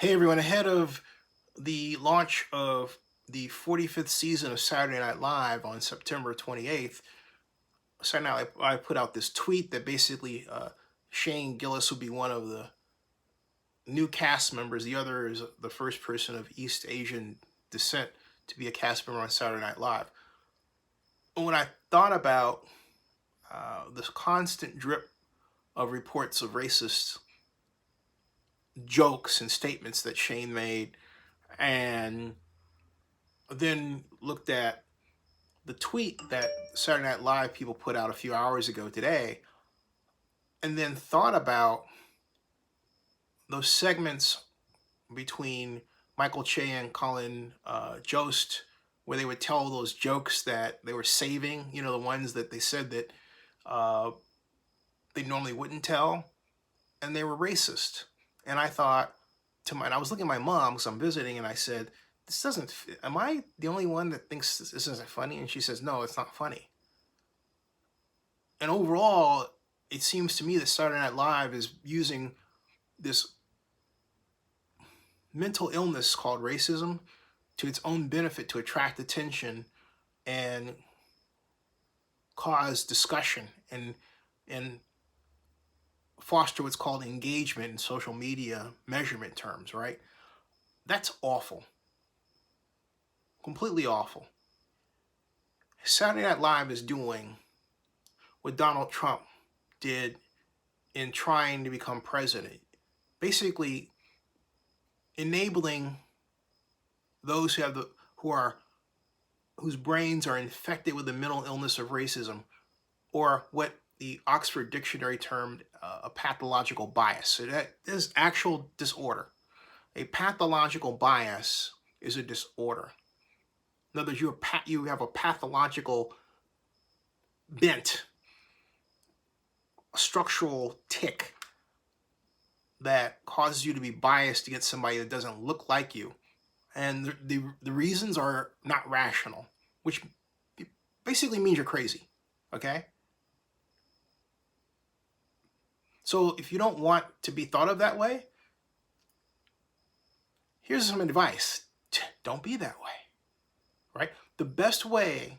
Hey everyone, ahead of the launch of the 45th season of Saturday Night Live on September 28th, Saturday Night I put out this tweet that basically Shane Gillis will be one of the new cast members. The other is the first person of East Asian descent to be a cast member on Saturday Night Live. And when I thought about this constant drip of reports of racist jokes and statements that Shane made, and then looked at the tweet that Saturday Night Live people put out a few hours ago today, and then thought about those segments between Michael Che and Colin Jost, where they would tell those jokes that they were saving, the ones that they said that uh, they normally wouldn't tell, and they were racist. And I thought and I was looking at my mom because I'm visiting, and I said, this doesn't, am I the only one that thinks this isn't funny? And she says, no, it's not funny. And overall, it seems to me that Saturday Night Live is using this mental illness called racism to its own benefit to attract attention and cause discussion and foster what's called engagement in social media measurement terms, right? That's awful. Completely awful. Saturday Night Live is doing what Donald Trump did in trying to become president. Basically enabling those whose brains are infected with the mental illness of racism, or what the Oxford Dictionary termed a pathological bias. So that is actual disorder. A pathological bias is a disorder. In other words, you have a pathological bent, a structural tick that causes you to be biased against somebody that doesn't look like you. And the reasons are not rational, which basically means you're crazy, okay? So if you don't want to be thought of that way, here's some advice. Don't be that way, right? The best way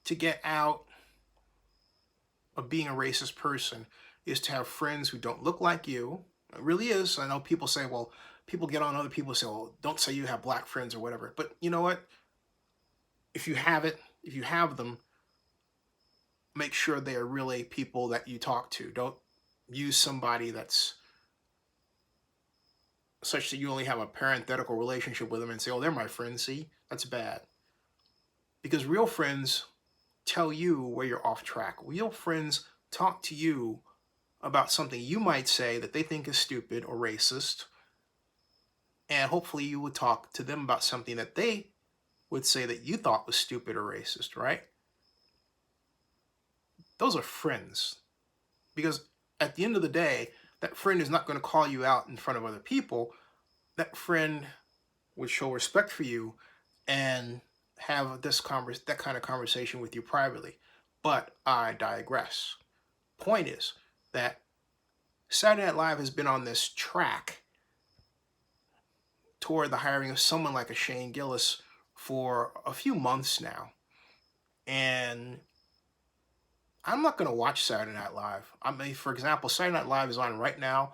to get out of being a racist person is to have friends who don't look like you. It really is. I know people say, well, people get on other people and say, well, don't say you have black friends or whatever. But you know what? If you have them, make sure they are really people that you talk to. Don't use somebody that's such that you only have a parenthetical relationship with them and say, oh, they're my friends. See, that's bad. Because real friends tell you where you're off track. Real friends talk to you about something you might say that they think is stupid or racist. And hopefully you would talk to them about something that they would say that you thought was stupid or racist, right? Those are friends. Because at the end of the day, that friend is not going to call you out in front of other people. That friend would show respect for you and have that kind of conversation with you privately. But I digress. Point is that Saturday Night Live has been on this track toward the hiring of someone like a Shane Gillis for a few months now. And I'm not going to watch Saturday Night Live. I mean, for example, Saturday Night Live is on right now.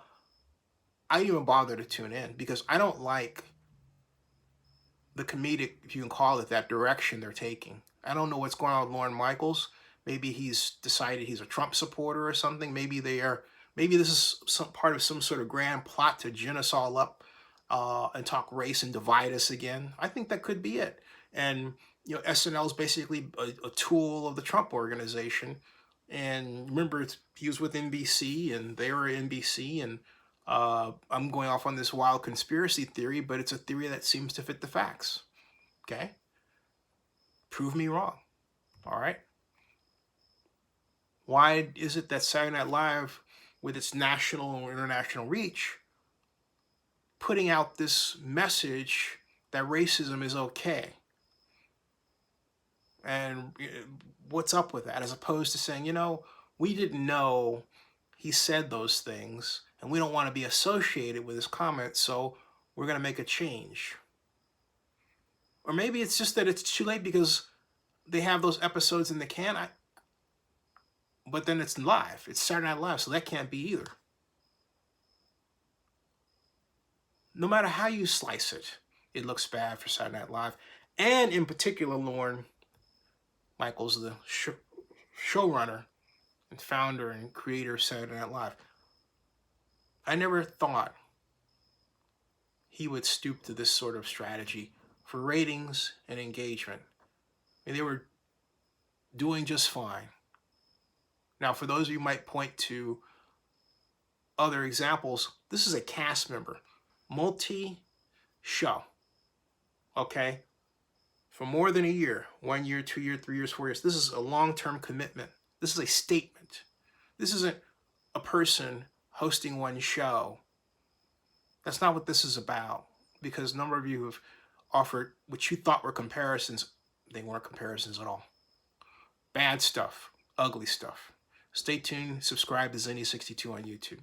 I didn't even bother to tune in because I don't like the comedic, if you can call it that, direction they're taking. I don't know what's going on with Lorne Michaels. Maybe he's decided he's a Trump supporter or something. Maybe this is some part of some sort of grand plot to gin us all up and talk race and divide us again. I think that could be it. And SNL is basically a tool of the Trump organization. And remember, he was with NBC, and they were NBC, and I'm going off on this wild conspiracy theory, but it's a theory that seems to fit the facts. Okay? Prove me wrong. All right? Why is it that Saturday Night Live, with its national and international reach, putting out this message that racism is okay? And what's up with that? As opposed to saying, we didn't know he said those things, and we don't want to be associated with his comments, so we're going to make a change. Or maybe it's just that it's too late because they have those episodes in the can, but then it's live. It's Saturday Night Live, so that can't be either. No matter how you slice it, it looks bad for Saturday Night Live. And in particular, Lorne Michaels, the showrunner and founder and creator of Saturday Night Live. I never thought he would stoop to this sort of strategy for ratings and engagement. And they were doing just fine. Now, for those of you who might point to other examples, this is a cast member, multi-show, okay? For more than a year, 1 year, 2 years, 3 years, 4 years. This is a long-term commitment. This is a statement. This isn't a person hosting one show. That's not what this is about, because a number of you have offered what you thought were comparisons. They weren't comparisons at all. Bad stuff, ugly stuff. Stay tuned. Subscribe to Zenny62 on YouTube.